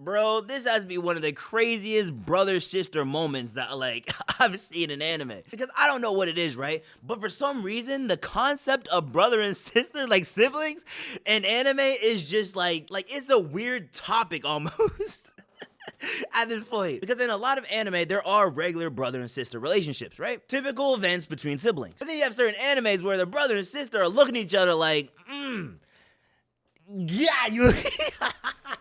Bro, this has to be one of the craziest brother-sister moments that, like, I've seen in anime. Because I don't know what it is, right? But for some reason, the concept of brother and sister, like siblings, in anime is just like it's a weird topic almost. At this point, because in a lot of anime, there are regular brother and sister relationships, right? Typical events between siblings. But then you have certain animes where the brother and sister are looking at each other like, yeah, you.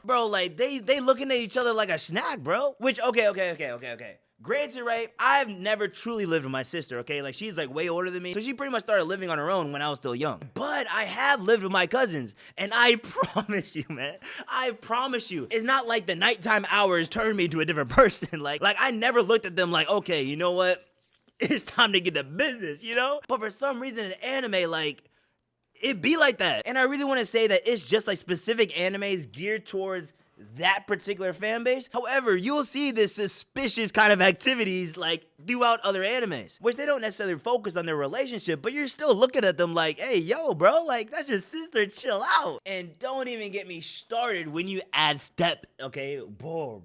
Bro, like, they looking at each other like a snack, bro. Which, okay. Granted, right, I've never truly lived with my sister, okay? Like, she's, like, way older than me, so she pretty much started living on her own when I was still young. But I have lived with my cousins, and I promise you, man, I promise you, it's not like the nighttime hours turned me to a different person. Like, I never looked at them like, okay, you know what? It's time to get to business, you know? But for some reason in anime, like, it be like that. And I really want to say that it's just like specific animes geared towards that particular fan base. However, you'll see this suspicious kind of activities like throughout other animes, which they don't necessarily focus on their relationship, but you're still looking at them like, hey, yo, bro, like, that's your sister, chill out. And don't even get me started when you add step, okay? Bro.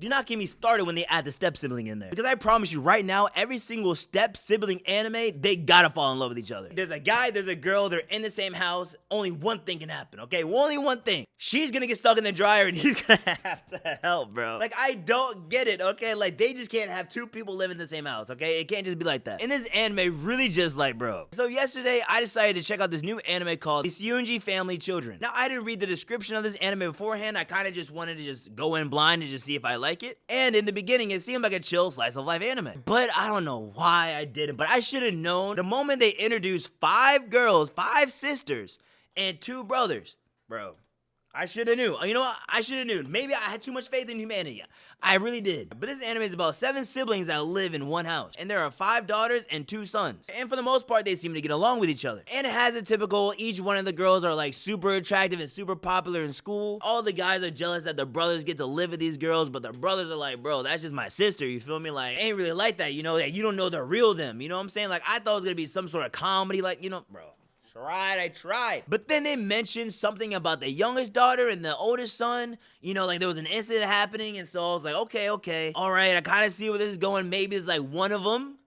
Do not get me started when they add the step sibling in there. Because I promise you right now, every single step sibling anime, they gotta fall in love with each other. There's a guy, there's a girl, they're in the same house, only one thing can happen, okay? Only one thing. She's gonna get stuck in the dryer and he's gonna have to help, bro. Like, I don't get it, okay? Like, they just can't have two people live in the same house, okay? It can't just be like that. And this anime really just like, bro. So yesterday, I decided to check out this new anime called Shiunji Family Children. Now, I didn't read the description of this anime beforehand. I kind of just wanted to just go in blind and just see if I like it. And in the beginning, it seemed like a chill slice of life anime. But I don't know why I didn't. But I should have known the moment they introduced 5 girls, 5 sisters, and 2 brothers, bro. I should have knew. You know what? I should have knew. Maybe I had too much faith in humanity. I really did. But this anime is about 7 siblings that live in one house. And there are 5 daughters and 2 sons. And for the most part, they seem to get along with each other. And it has a typical, each one of the girls are like super attractive and super popular in school. All the guys are jealous that the brothers get to live with these girls, but the brothers are like, bro, that's just my sister, you feel me? Like, ain't really like that, you know? That you don't know the real them, you know what I'm saying? Like, I thought it was gonna be some sort of comedy, like, you know, bro. I tried. But then they mentioned something about the youngest daughter and the oldest son. You know, like there was an incident happening, and so I was like, okay. All right, I kind of see where this is going. Maybe it's like one of them.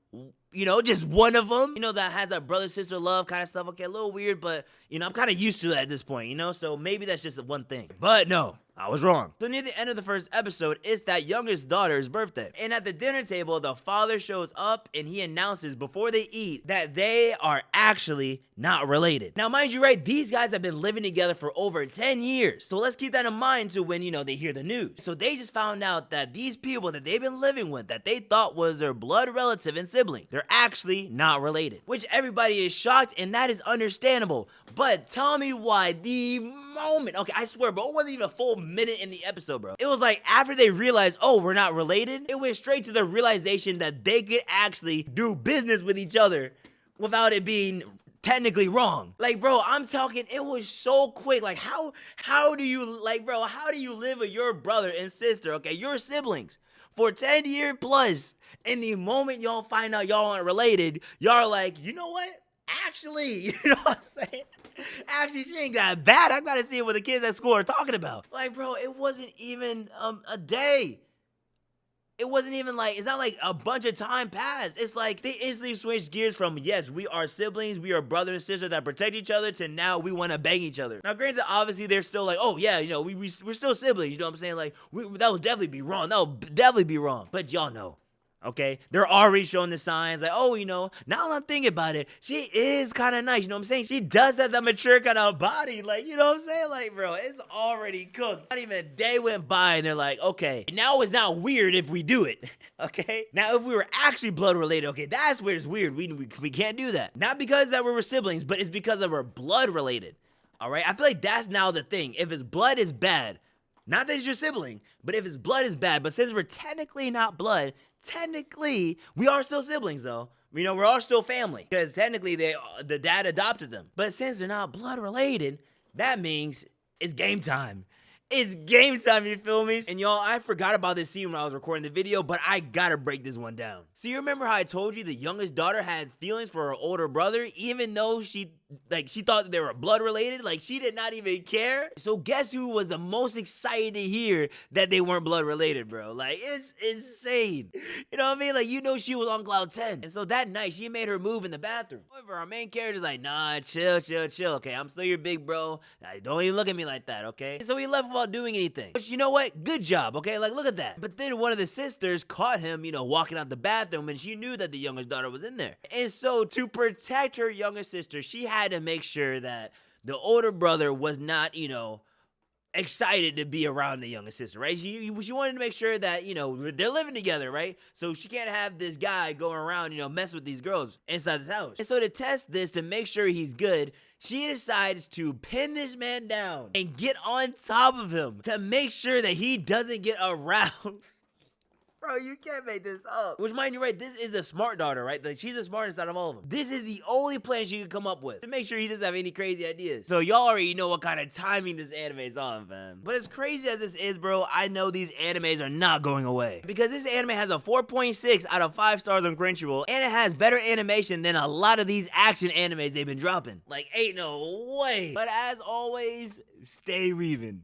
You know, just one of them. You know, that has that brother-sister love kind of stuff. Okay, a little weird, but, you know, I'm kind of used to that at this point, you know? So maybe that's just one thing. But no. I was wrong. So near the end of the first episode, it's that youngest daughter's birthday. And at the dinner table, the father shows up and he announces before they eat that they are actually not related. Now, mind you, right, these guys have been living together for over 10 years. So let's keep that in mind to when, you know, they hear the news. So they just found out that these people that they've been living with, that they thought was their blood relative and sibling, they're actually not related. Which everybody is shocked, and that is understandable. But tell me why the moment, okay, I swear, bro, it wasn't even a full minute in the episode, bro. It was like after they realized, oh, we're not related, it went straight to the realization that they could actually do business with each other without it being technically wrong. Like, bro, I'm talking, it was so quick. Like, how do you, like, bro, how do you live with your brother and sister, okay, your siblings, for 10 years plus, and the moment y'all find out y'all aren't related, y'all are like, you know what? Actually, you know what I'm saying? Actually, she ain't that bad. I gotta see what the kids at school are talking about. Like, bro, it wasn't even a day. It wasn't even like, it's not like a bunch of time passed. It's like they instantly switched gears from, yes, we are siblings, we are brother and sister that protect each other, to now we want to bang each other. Now, granted, obviously, they're still like, oh, yeah, you know, we're still siblings, you know what I'm saying? Like, that would definitely be wrong. That would definitely be wrong. But y'all know. Okay, they're already showing the signs like, oh, you know, now that I'm thinking about it, she is kind of nice, you know what I'm saying? She does have that mature kind of body, like, you know what I'm saying? Like, bro, it's already cooked. Not even a day went by and they're like, okay, now it's not weird if we do it, okay? Now, if we were actually blood related, okay, that's where it's weird. We can't do that. Not because that we were siblings, but it's because that we're blood related, all right? I feel like that's now the thing. If his blood is bad, not that it's your sibling, but if his blood is bad, but since we're technically not blood, technically, we are still siblings, though. You know, we're all still family. Because technically, the dad adopted them. But since they're not blood related, that means it's game time. It's game time, you feel me? And y'all, I forgot about this scene when I was recording the video, but I gotta break this one down. So you remember how I told you the youngest daughter had feelings for her older brother, even though she she thought they were blood related. Like, she did not even care. So guess who was the most excited to hear that they weren't blood related, bro? Like, it's insane. You know what I mean? Like, you know she was on cloud 10. And so that night, she made her move in the bathroom. However, our main character's like, nah, chill, okay? I'm still your big bro. Don't even look at me like that, okay? And so he left without doing anything. But you know what? Good job, okay? Like, look at that. But then one of the sisters caught him, walking out the bathroom, and she knew that the youngest daughter was in there. And so to protect her younger sister, she had to make sure that the older brother was not, excited to be around the younger sister, right? She wanted to make sure that, they're living together, right? So she can't have this guy going around, mess with these girls inside this house. And so to test this, to make sure he's good, she decides to pin this man down and get on top of him to make sure that he doesn't get aroused. Bro, you can't make this up. Which, mind you, right, this is a smart daughter, right? Like, she's the smartest out of all of them. This is the only plan she could come up with to make sure he doesn't have any crazy ideas. So y'all already know what kind of timing this anime is on, fam. But as crazy as this is, bro, I know these animes are not going away. Because this anime has a 4.6 out of 5 stars on Crunchyroll, and it has better animation than a lot of these action animes they've been dropping. Like, ain't no way. But as always, stay weaving.